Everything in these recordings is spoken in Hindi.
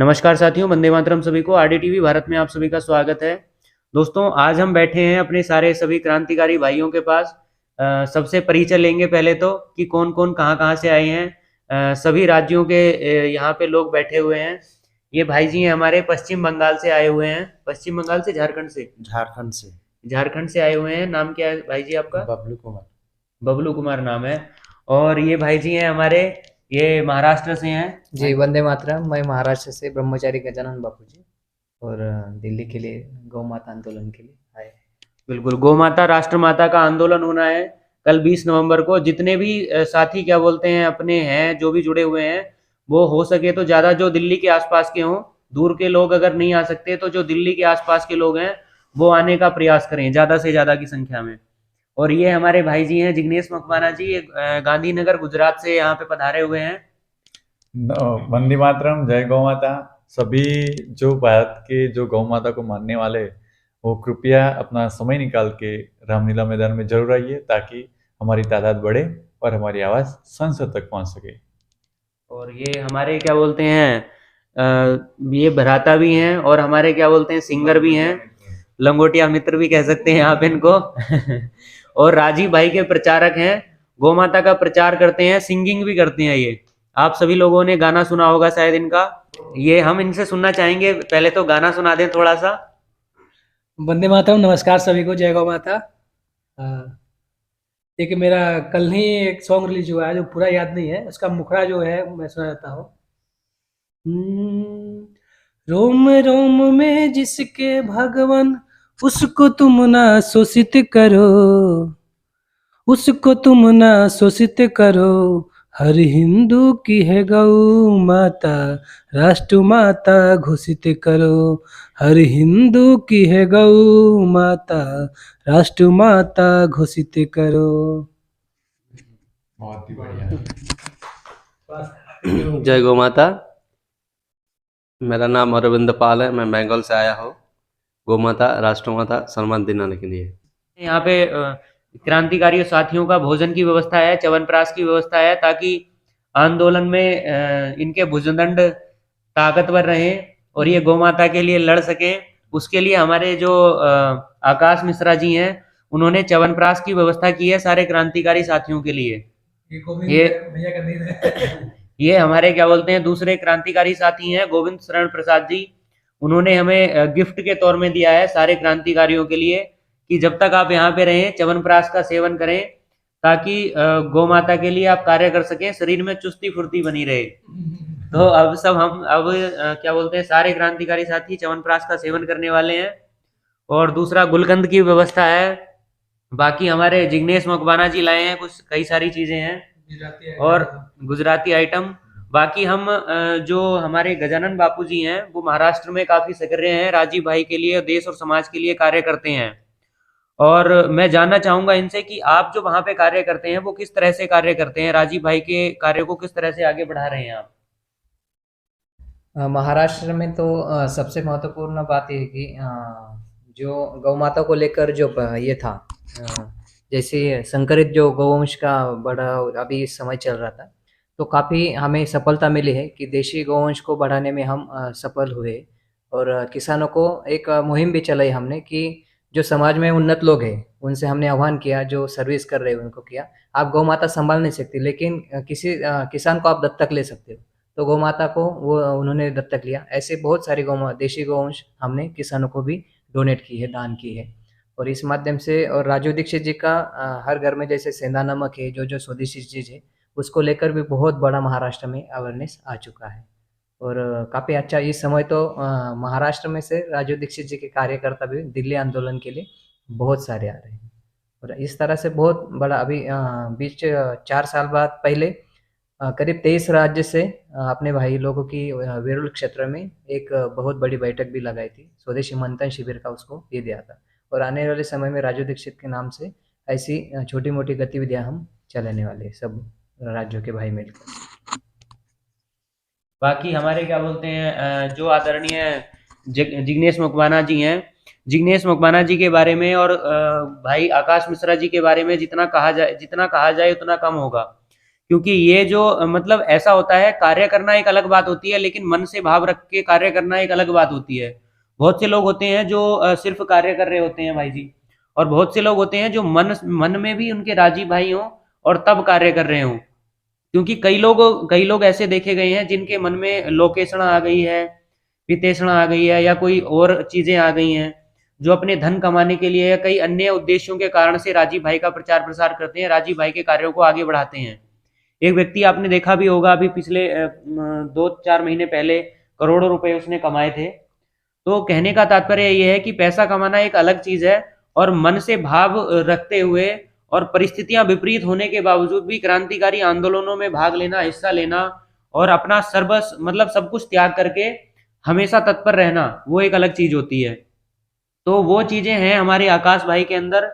नमस्कार साथियों, वंदे मातरम सभी को। आरडीटीवी भारत में आप सभी का स्वागत है। दोस्तों, आज हम बैठे हैं अपने सारे सभी क्रांतिकारी भाइयों के पास। सबसे परिचय लेंगे पहले तो कि कौन कौन कहाँ कहाँ से आए हैं। सभी राज्यों के यहाँ पे लोग बैठे हुए हैं। ये भाई जी हैं हमारे पश्चिम बंगाल से आए हुए हैं। पश्चिम बंगाल से, झारखंड से? झारखंड से। झारखंड से आए हुए हैं। नाम क्या है भाई जी आपका? बबलू कुमार। बबलू कुमार नाम है। और ये भाई जी हैं हमारे, ये महाराष्ट्र से हैं। जी वंदे मातरम। मैं महाराष्ट्र से ब्रह्मचारी गजानन बापू जी और दिल्ली के लिए गौ माता आंदोलन के लिए आए। बिल्कुल, गौ माता राष्ट्र माता का आंदोलन होना है कल 20 नवंबर को। जितने भी साथी क्या बोलते हैं अपने हैं जो भी जुड़े हुए हैं, वो हो सके तो ज़्यादा जो दिल्ली के आसपास के हों। दूर के लोग अगर नहीं आ सकते तो जो दिल्ली के आसपास के लोग हैं वो आने का प्रयास करें ज़्यादा से ज़्यादा की संख्या में। और ये हमारे भाई जी हैं जिग्नेश मकवाना जी, ये गांधीनगर गुजरात से यहाँ पे पधारे हुए हैं। वंदे मातरम, जय गौ माता। सभी जो भारत के जो गौ माता को मानने वाले, वो कृपया अपना समय निकाल के रामलीला मैदान में जरूर आइए, ताकि हमारी तादाद बढ़े और हमारी आवाज़ संसद तक पहुंच सके। और ये हमारे क्या बोलते हैं, ये भ्राता भी हैं और हमारे क्या बोलते हैं सिंगर भी हैं, लंगोटिया मित्र भी कह सकते हैं आप इनको। और राजीव भाई के प्रचारक हैं, गौ माता का प्रचार करते हैं, सिंगिंग भी करते हैं। ये आप सभी लोगों ने गाना सुना होगा शायद इनका। ये हम इनसे सुनना चाहेंगे, पहले तो गाना सुना दें थोड़ा सा। वंदे मातरम। नमस्कार सभी को, जय गौ माता। एक मेरा कल ही एक सॉन्ग रिलीज हुआ है जो पूरा याद नहीं है, उसका मुखड़ा जो है मैं सुना देता हूँ। रोम रोम में जिसके भगवान, उसको तुम ना शोषित करो, उसको तुम ना शोषित करो। हर हिंदू की है गौ माता, राष्ट्र माता घोषित करो। हर हिंदू की है गौ माता, राष्ट्र माता घोषित करो। बहुत ही बढ़िया। जय गौ माता। मेरा नाम अरविंद पाल है, मैं बंगाल से आया हूँ। गौ माता राष्ट्र माता सम्मान दिलाने के लिए। यहाँ पे क्रांतिकारी साथियों का भोजन की व्यवस्था है, च्यवनप्राश की व्यवस्था है, ताकि आंदोलन में इनके भुजदंड ताकतवर रहें और ये गौ माता के लिए लड़ सकें। उसके लिए हमारे जो आकाश मिश्रा जी हैं, उन्होंने च्यवनप्राश की व्यवस्था की है सारे क्रांतिकारी साथियों के लिए। ये हमारे क्या बोलते हैं दूसरे क्रांतिकारी साथी हैं, गोविंद शरण प्रसाद जी। उन्होंने हमें गिफ्ट के तौर में दिया है सारे क्रांतिकारियों के लिए कि जब तक आप यहाँ पे रहें च्यवनप्राश का सेवन करें, ताकि गौ माता के लिए आप कार्य कर सकें, शरीर में चुस्ती फुर्ती बनी रहे। तो अब सब हम अब क्या बोलते हैं सारे क्रांतिकारी साथी च्यवनप्राश का सेवन करने वाले हैं। और दूसरा गुलकंद की व्यवस्था है। बाकी हमारे जिग्नेश मकवाना जी लाए हैं, कुछ कई सारी चीजें हैं और गुजराती आइटम। बाकी हम जो हमारे गजानन बापू जी हैं वो महाराष्ट्र में काफी सक्रिय हैं, राजीव भाई के लिए, देश और समाज के लिए कार्य करते हैं। और मैं जानना चाहूंगा इनसे कि आप जो वहां पे कार्य करते हैं वो किस तरह से कार्य करते हैं, राजीव भाई के कार्य को किस तरह से आगे बढ़ा रहे हैं आप? महाराष्ट्र में तो सबसे महत्वपूर्ण बात ये है कि जो गौ माता को लेकर जो ये था, जैसे संकरित जो गौवंश का बड़ा अभी समय चल रहा था, तो काफ़ी हमें सफलता मिली है कि देशी गौवंश को बढ़ाने में हम सफल हुए। और किसानों को एक मुहिम भी चलाई हमने कि जो समाज में उन्नत लोग हैं उनसे हमने आह्वान किया, जो सर्विस कर रहे हैं उनको किया, आप गौ माता संभाल नहीं सकते लेकिन किसी किसान को आप दत्तक ले सकते हो। तो गौ माता को वो उन्होंने दत्तक लिया। ऐसे बहुत सारी देशी गौवंश हमने किसानों को भी डोनेट की है, दान की है। और इस माध्यम से और राजू दीक्षित जी का हर घर में जैसे सेंधा नमक है, जो जो स्वदेशी चीज़ है उसको लेकर भी बहुत बड़ा महाराष्ट्र में अवेयरनेस आ चुका है। और काफ़ी अच्छा इस समय तो महाराष्ट्र में से राजू दीक्षित जी के कार्यकर्ता भी दिल्ली आंदोलन के लिए बहुत सारे आ रहे हैं। और इस तरह से बहुत बड़ा अभी बीच 4 साल बाद पहले करीब 23 राज्य से अपने भाई लोगों की वेरुल क्षेत्र में एक बहुत बड़ी बैठक भी लगाई थी, स्वदेशी मंथन शिविर का उसको ये दिया था। और आने वाले समय में राजू दीक्षित के नाम से ऐसी छोटी मोटी गतिविधियां हम चलाने वाले हैं, सब राज्यों के भाई मिलकर। बाकी हमारे क्या बोलते हैं जो आदरणीय जिग्नेश मकवाना जी हैं, जिग्नेश मकवाना जी के बारे में और भाई आकाश मिश्रा जी के बारे में जितना कहा जाए उतना कम होगा, क्योंकि ये जो मतलब ऐसा होता है, कार्य करना एक अलग बात होती है, लेकिन मन से भाव रख के कार्य करना एक अलग बात होती है। बहुत से लोग होते हैं जो सिर्फ कार्य कर रहे होते हैं भाई जी, और बहुत से लोग होते हैं जो मन में भी उनके राजी भाई हों और तब कार्य कर रहे हों। क्योंकि कई लोग ऐसे देखे गए हैं जिनके मन में लोकेषणा आ गई है, वित्तेषणा आ गई है, या कोई और चीजें आ गई हैं, जो अपने धन कमाने के लिए या कई अन्य उद्देश्यों के कारण से राजीव भाई का प्रचार प्रसार करते हैं, राजीव भाई के कार्यों को आगे बढ़ाते हैं। एक व्यक्ति आपने देखा भी होगा, अभी पिछले 2-4 महीने पहले करोड़ों रुपए उसने कमाए थे। तो कहने का तात्पर्य ये है कि पैसा कमाना एक अलग चीज है, और मन से भाव रखते हुए और परिस्थितियां विपरीत होने के बावजूद भी क्रांतिकारी आंदोलनों में भाग लेना, हिस्सा लेना और अपना सर्वस्व मतलब सब कुछ त्याग करके हमेशा तत्पर रहना, वो एक अलग चीज होती है। तो वो चीजें हैं हमारे आकाश भाई के अंदर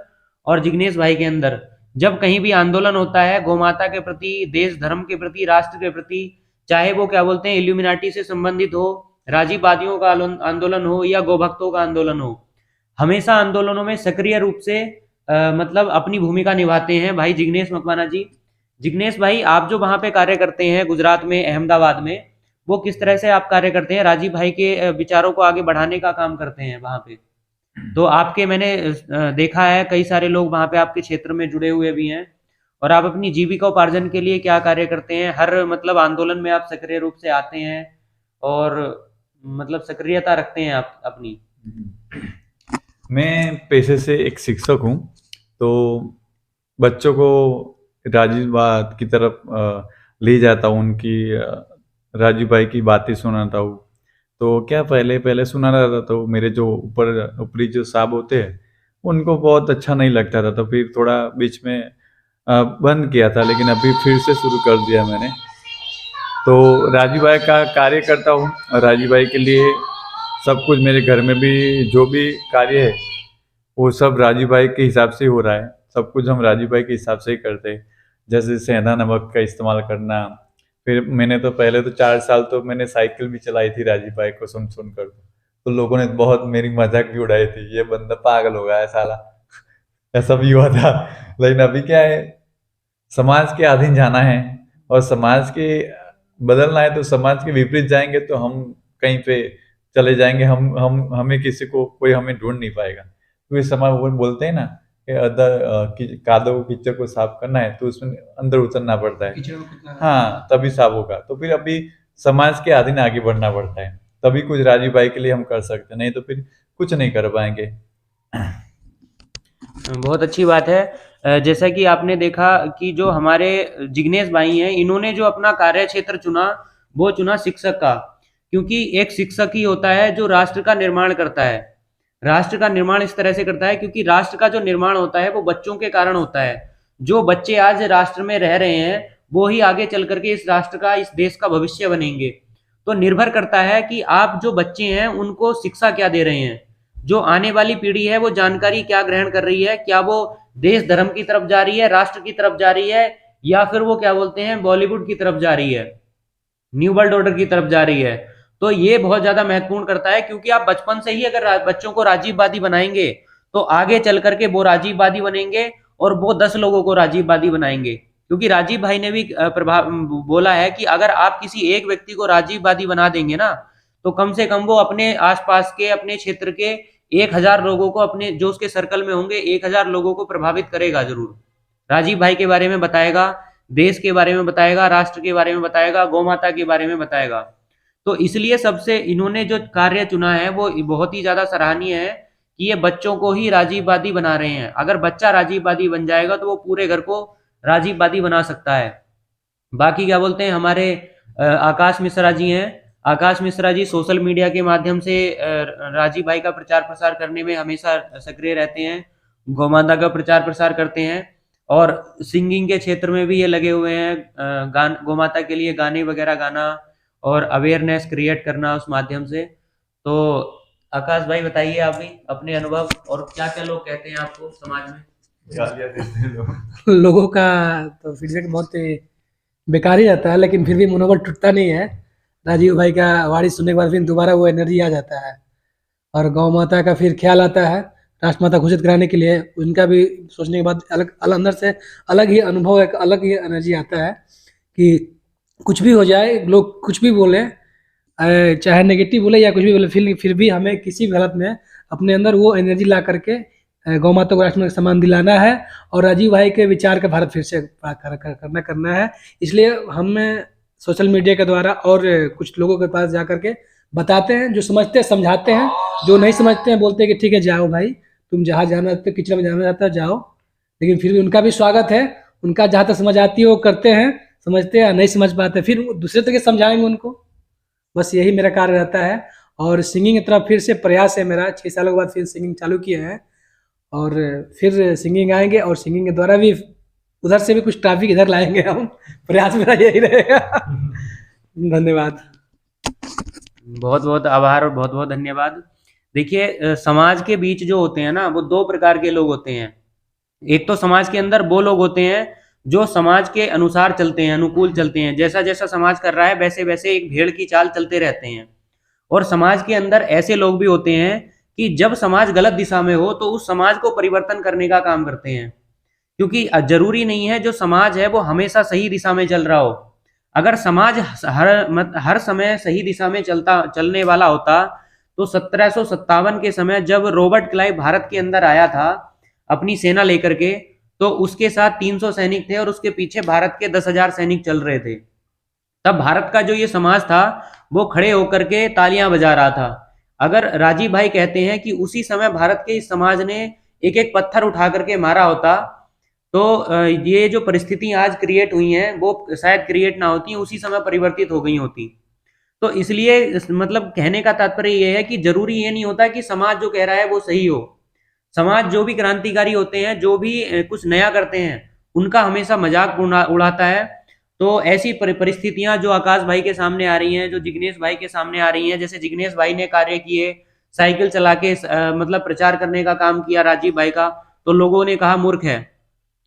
और जिग्नेश भाई के अंदर। जब कहीं भी आंदोलन होता है गौ माता के प्रति, देश धर्म के प्रति, राष्ट्र के प्रति, चाहे वो क्या बोलते हैं इल्यूमिनाटी से संबंधित हो, राजीवादियों का आंदोलन हो या गौ भक्तों का आंदोलन हो, हमेशा आंदोलनों में सक्रिय रूप से मतलब अपनी भूमिका निभाते हैं भाई जिग्नेश मकवाना जी। जिग्नेश भाई, आप जो वहां पे कार्य करते हैं गुजरात में, अहमदाबाद में, वो किस तरह से आप कार्य करते हैं? राजीव भाई के विचारों को आगे बढ़ाने का काम करते हैं वहां पे। तो आपके मैंने देखा है कई सारे लोग वहां पे आपके क्षेत्र में जुड़े हुए भी हैं, और आप अपनी जीविकोपार्जन के लिए क्या कार्य करते हैं? हर मतलब आंदोलन में आप सक्रिय रूप से आते हैं और मतलब सक्रियता रखते हैं आप अपनी। मैं पेशे से एक शिक्षक हूँ, तो बच्चों को राजीववाद की तरफ ले जाता हूँ, उनकी राजीव भाई की बातें सुनाता हूँ। तो क्या पहले सुना रहा था, तो मेरे जो ऊपरी जो साहब होते हैं उनको बहुत अच्छा नहीं लगता था, तो फिर थोड़ा बीच में बंद किया था, लेकिन अभी फिर से शुरू कर दिया मैंने। तो राजीव भाई का कार्य करता हूँ, और राजीव भाई के लिए सब कुछ मेरे घर में भी जो भी कार्य है वो सब राजीव भाई के हिसाब से हो रहा है। सब कुछ हम राजीव भाई के हिसाब से ही करते हैं, जैसे सेंधा नमक का इस्तेमाल करना। फिर मैंने तो पहले तो 4 साल तो मैंने साइकिल भी चलाई थी राजीव भाई को सुन कर, तो लोगों ने बहुत मेरी मजाक भी उड़ाई थी, ये बंदा पागल हो गया है साला ऐसा भी हुआ था। लेकिन अभी क्या है, समाज के अधीन जाना है, और समाज के बदलना है, तो समाज के विपरीत जाएंगे तो हम कहीं पे चले जाएंगे, हमें किसी को कोई हमें ढूंढ नहीं पाएगा। तो इस समाज वो बोलते हैं ना कि कादो कीचड़ को साफ करना है तो उसमें अंदर उतरना पड़ता है, हाँ तभी साफ होगा। तो फिर अभी समाज के अधीन आगे बढ़ना पड़ता है, तभी कुछ राजीव भाई के लिए हम कर सकते हैं, नहीं तो फिर कुछ नहीं कर पाएंगे। बहुत अच्छी बात है। जैसा कि आपने देखा कि जो हमारे जिग्नेश भाई हैं, इन्होंने जो अपना कार्य क्षेत्र चुना वो चुना शिक्षक का, क्योंकि एक शिक्षक ही होता है जो राष्ट्र का निर्माण करता है। राष्ट्र का निर्माण इस तरह से करता है क्योंकि राष्ट्र का जो निर्माण होता है वो बच्चों के कारण होता है। जो बच्चे आज राष्ट्र में रह रहे हैं वो ही आगे चल करके इस राष्ट्र का, इस देश का भविष्य बनेंगे। तो निर्भर करता है कि आप जो बच्चे हैं उनको शिक्षा क्या दे रहे हैं, जो आने वाली पीढ़ी है वो जानकारी क्या ग्रहण कर रही है, क्या वो देश धर्म की तरफ जा रही है, राष्ट्र की तरफ जा रही है, या फिर वो क्या बोलते हैं बॉलीवुड की तरफ जा रही है, न्यू वर्ल्ड ऑर्डर की तरफ जा रही है। तो ये बहुत ज्यादा महत्वपूर्ण करता है, क्योंकि आप बचपन से ही अगर बच्चों को राजीववादी बनाएंगे तो आगे चल करके वो राजीववादी बनेंगे और वो 10 लोगों को राजीववादी बनाएंगे। क्योंकि राजीव भाई ने भी प्रभाव बोला है कि अगर आप किसी एक व्यक्ति को राजीववादी बना देंगे ना, तो कम से कम वो अपने आसपास के, अपने क्षेत्र के 1000 लोगों को, अपने जो उसके सर्कल में होंगे 1000 लोगों को प्रभावित करेगा जरूर। राजीव भाई के बारे में बताएगा, देश के बारे में बताएगा, राष्ट्र के बारे में बताएगा, गौ माता के बारे में बताएगा। तो इसलिए सबसे इन्होंने जो कार्य चुना है वो बहुत ही ज्यादा सराहनीय है कि ये बच्चों को ही राजीववादी बना रहे हैं। अगर बच्चा राजीववादी बन जाएगा तो वो पूरे घर को राजीववादी बना सकता है। बाकी क्या बोलते हैं हमारे आकाश मिश्रा जी हैं। आकाश मिश्रा जी सोशल मीडिया के माध्यम से राजीव भाई का प्रचार प्रसार करने में हमेशा सक्रिय रहते हैं, गौ माता का प्रचार प्रसार करते हैं, और सिंगिंग के क्षेत्र में भी ये लगे हुए हैं, गौ माता के लिए गाने वगैरह गाना और अवेयरनेस क्रिएट करना उस माध्यम से। तो आकाश भाई बताइए आप भी अपने अनुभव, और क्या क्या लोग कहते हैं आपको समाज में? लोगों का तो फीडबैक बहुत बेकार ही रहता है, लेकिन फिर भी मनोबल टूटता नहीं है। राजीव भाई का वाणी सुनने के बाद फिर दोबारा वो एनर्जी आ जाता है, और गौ माता का फिर ख्याल आता है राष्ट्रमाता घोषित कराने के लिए। उनका भी सोचने के बाद अलग अंदर से अलग ही अनुभव, एक अलग ही एनर्जी आता है। कि कुछ भी हो जाए, लोग कुछ भी बोले, चाहे नेगेटिव बोले या कुछ भी बोले, फिर भी हमें किसी भी हालत में अपने अंदर वो एनर्जी ला करके गौ माता को राष्ट्र का सम्मान दिलाना है और राजीव भाई के विचार का भारत फिर से करना है। इसलिए हम सोशल मीडिया के द्वारा और कुछ लोगों के पास जा करके बताते हैं, जो समझते हैं समझाते हैं, जो नहीं समझते हैं बोलते हैं कि ठीक है जाओ भाई, तुम जहाँ जाना चाहते हो, किचन में जाना चाहता है जाओ, लेकिन फिर भी उनका भी स्वागत है। उनका जहाँ तक समझ आती है वो करते हैं, समझते हैं, नहीं समझ पाते फिर दूसरे तरीके समझाएंगे उनको। बस यही मेरा कार्य रहता है। और सिंगिंग की तरफ फिर से प्रयास है मेरा, 6 सालों के बाद फिर सिंगिंग चालू किया है और फिर सिंगिंग आएंगे और सिंगिंग के द्वारा भी उधर से भी कुछ ट्रैफिक इधर लाएंगे हम। प्रयास मेरा यही रहेगा। धन्यवाद। बहुत बहुत आभार और बहुत बहुत धन्यवाद। देखिए, समाज के बीच जो होते हैं ना, वो 2 प्रकार के लोग होते हैं। एक तो समाज के अंदर वो लोग होते हैं जो समाज के अनुसार चलते हैं, अनुकूल चलते हैं, जैसा जैसा समाज कर रहा है वैसे वैसे एक भेड़ की चाल चलते रहते हैं। और समाज के अंदर ऐसे लोग भी होते हैं कि जब समाज गलत दिशा में हो तो उस समाज को परिवर्तन करने का काम करते हैं, क्योंकि जरूरी नहीं है जो समाज है वो हमेशा सही दिशा में चल रहा हो। अगर समाज हर समय सही दिशा में चलने वाला होता तो 1757 के समय जब रॉबर्ट क्लाइव भारत के अंदर आया था अपनी सेना लेकर के, तो उसके साथ 300 सैनिक थे और उसके पीछे भारत के 10,000 सैनिक चल रहे थे। तब भारत का जो ये समाज था वो खड़े होकर के तालियां बजा रहा था। अगर राजीव भाई कहते हैं कि उसी समय भारत के इस समाज ने एक एक पत्थर उठा करके मारा होता तो ये जो परिस्थितियां आज क्रिएट हुई हैं वो शायद क्रिएट ना होती, उसी समय परिवर्तित हो गई होती। तो इसलिए मतलब कहने का तात्पर्य ये है कि जरूरी ये नहीं होता कि समाज जो कह रहा है वो सही हो। समाज जो भी क्रांतिकारी होते हैं, जो भी कुछ नया करते हैं, उनका हमेशा मजाक उड़ाता है। तो ऐसी परिस्थितियां जो आकाश भाई के सामने आ रही हैं, जो जिग्नेश भाई के सामने आ रही हैं, जैसे जिग्नेश भाई ने कार्य किए, साइकिल चला के मतलब प्रचार करने का काम किया राजीव भाई का, तो लोगों ने कहा मूर्ख है।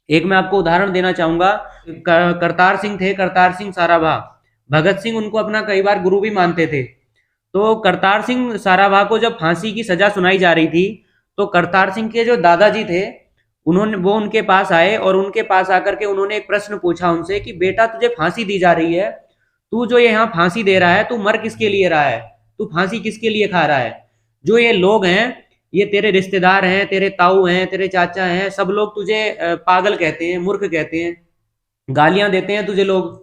एक मैं आपको उदाहरण देना चाहूंगा, करतार सिंह थे, करतार सिंह साराभा, भगत सिंह उनको अपना कई बार गुरु भी मानते थे। तो करतार सिंह साराभा को जब फांसी की सजा सुनाई जा रही थी तो करतार सिंह के जो दादाजी थे वो उनके पास आए और उनके पास आकर के उन्होंने एक प्रश्न पूछा उनसे कि बेटा तुझे फांसी दी जा रही है, तू जो यहाँ फांसी दे रहा है तू मर किसके लिए रहा है, तू फांसी किसके लिए खा रहा है? जो ये लोग हैं ये तेरे रिश्तेदार हैं, तेरे ताऊ हैं, तेरे चाचा हैं, सब लोग तुझे पागल कहते हैं, मूर्ख कहते हैं, गालियां देते हैं तुझे लोग।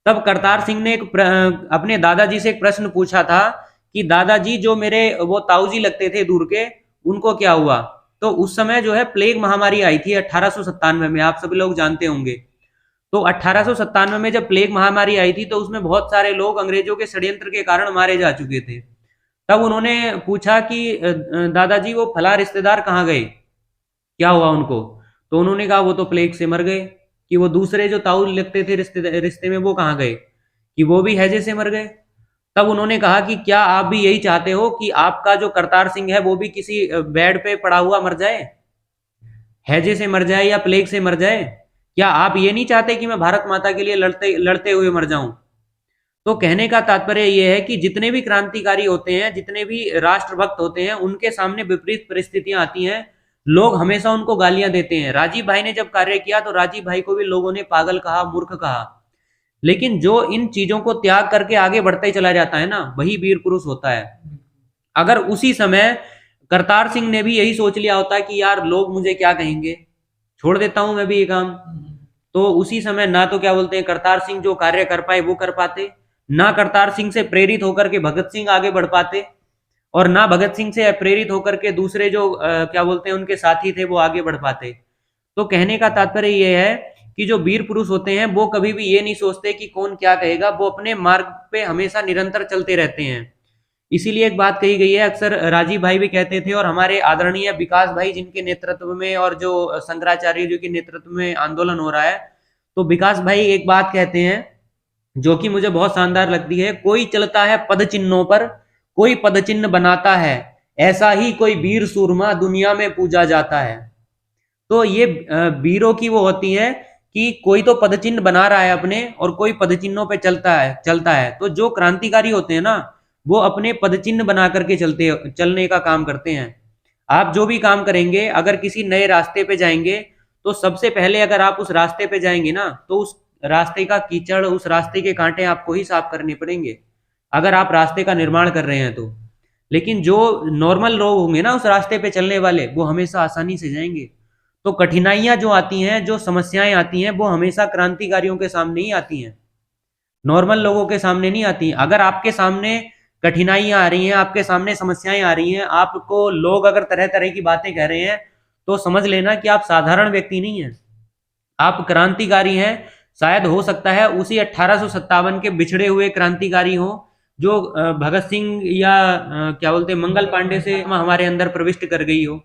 तब करतार सिंह ने अपने दादाजी से एक प्रश्न पूछा था कि दादाजी जो मेरे वो ताऊजी लगते थे दूर के, उनको क्या हुआ? तो उस समय जो है प्लेग महामारी आई थी 1897 में, आप सभी लोग जानते होंगे। तो 1897 में जब प्लेग महामारी आई थी तो उसमें बहुत सारे लोग अंग्रेजों के षड्यंत्र के कारण मारे जा चुके थे। तब उन्होंने पूछा कि दादाजी वो फला रिश्तेदार कहाँ गए, क्या हुआ उनको? तो उन्होंने कहा वो तो प्लेग से मर गए। कि वो दूसरे जो ताऊ लगते थे रिश्ते में वो कहाँ गए? कि वो भी हैजे से मर गए। तब उन्होंने कहा कि क्या आप भी यही चाहते हो कि आपका जो करतार सिंह है वो भी किसी बेड पे पड़ा हुआ मर जाए, हैजे से मर जाए या प्लेग से मर जाए? क्या आप ये नहीं चाहते कि मैं भारत माता के लिए लड़ते हुए मर जाऊं? तो कहने का तात्पर्य यह है कि जितने भी क्रांतिकारी होते हैं, जितने भी राष्ट्रभक्त होते हैं, उनके सामने विपरीत परिस्थितियां आती हैं, लोग हमेशा उनको गालियां देते हैं। राजीव भाई ने जब कार्य किया तो राजीव भाई को भी लोगों ने पागल कहा, मूर्ख कहा, लेकिन जो इन चीजों को त्याग करके आगे बढ़ता ही चला जाता है ना, वही वीर पुरुष होता है। अगर उसी समय करतार सिंह ने भी यही सोच लिया होता कि यार लोग मुझे क्या कहेंगे, छोड़ देता हूं मैं भी ये काम, तो उसी समय ना तो क्या बोलते हैं करतार सिंह जो कार्य कर पाए वो कर पाते, ना करतार सिंह से प्रेरित होकर के भगत सिंह आगे बढ़ पाते, और ना भगत सिंह से प्रेरित होकर के दूसरे जो क्या बोलते हैं उनके साथी थे वो आगे बढ़ पाते। तो कहने का तात्पर्य ये है कि जो वीर पुरुष होते हैं वो कभी भी ये नहीं सोचते कि कौन क्या कहेगा, वो अपने मार्ग पे हमेशा निरंतर चलते रहते हैं। इसीलिए एक बात कही गई है, अक्सर राजीव भाई भी कहते थे और हमारे आदरणीय विकास भाई जिनके नेतृत्व में और जो शंकराचार्य जी के नेतृत्व में आंदोलन हो रहा है, तो विकास भाई एक बात कहते हैं जो कि मुझे बहुत शानदार लगती है, कोई चलता है पद चिन्हों पर, कोई पद चिन्ह बनाता है, ऐसा ही कोई वीर सूरमा दुनिया में पूजा जाता है। तो ये वीरों की वो होती है कि कोई तो पद चिन्ह बना रहा है अपने और कोई पद चिन्हों पे चलता है। तो जो क्रांतिकारी होते हैं ना वो अपने पद चिन्ह बना करके चलने का काम करते हैं। आप जो भी काम करेंगे, अगर किसी नए रास्ते पे जाएंगे तो सबसे पहले अगर आप उस रास्ते पे जाएंगे ना तो रास्ते का कीचड़, उस रास्ते के कांटे आपको ही साफ करने पड़ेंगे अगर आप रास्ते का निर्माण कर रहे हैं तो। लेकिन जो नॉर्मल लोग होंगे ना उस रास्ते पे चलने वाले, वो हमेशा आसानी से जाएंगे। तो कठिनाइयां जो आती हैं, जो समस्याएं आती हैं, वो हमेशा क्रांतिकारियों के सामने ही आती हैं, नॉर्मल लोगों के सामने नहीं आती। अगर आपके सामने कठिनाइयां आ रही हैं, आपके सामने समस्याएं आ रही हैं, आपको लोग अगर तरह तरह की बातें कह रहे हैं, तो समझ लेना कि आप साधारण व्यक्ति नहीं हैं, आप क्रांतिकारी हैं। शायद हो सकता है उसी 1857 के बिछड़े हुए क्रांतिकारी हो जो भगत सिंह या क्या बोलते हैं मंगल पांडे से हमारे अंदर प्रविष्ट कर गई हो।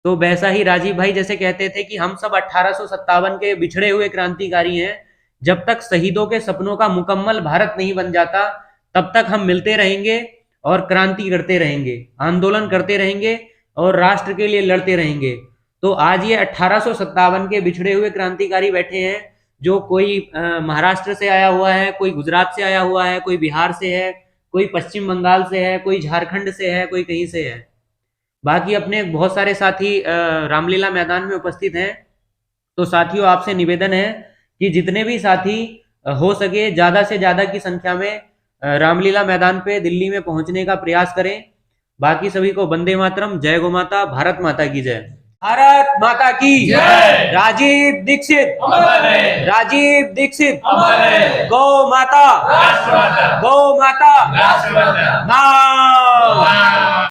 तो वैसा ही राजीव भाई जैसे कहते थे कि हम सब 1857 के बिछड़े हुए क्रांतिकारी हैं, जब तक शहीदों के सपनों का मुकम्मल भारत नहीं बन जाता तब तक हम मिलते रहेंगे और क्रांति करते रहेंगे, आंदोलन करते रहेंगे और राष्ट्र के लिए लड़ते रहेंगे। तो आज ये 1857 के बिछड़े हुए क्रांतिकारी बैठे हैं, जो कोई महाराष्ट्र से आया हुआ है, कोई गुजरात से आया हुआ है, कोई बिहार से है, कोई पश्चिम बंगाल से है, कोई झारखंड से है, कोई कहीं से है। बाकी अपने बहुत सारे साथी रामलीला मैदान में उपस्थित हैं। तो साथियों आपसे निवेदन है कि जितने भी साथी हो सके ज्यादा से ज्यादा की संख्या में रामलीला मैदान पे दिल्ली में पहुंचने का प्रयास करें। बाकी सभी को वंदे मातरम, जय गौ माता, भारत माता की जय। भारत माता की जय। राजीव दीक्षित राजीव दीक्षित, गौ माता, गौ माता, नाम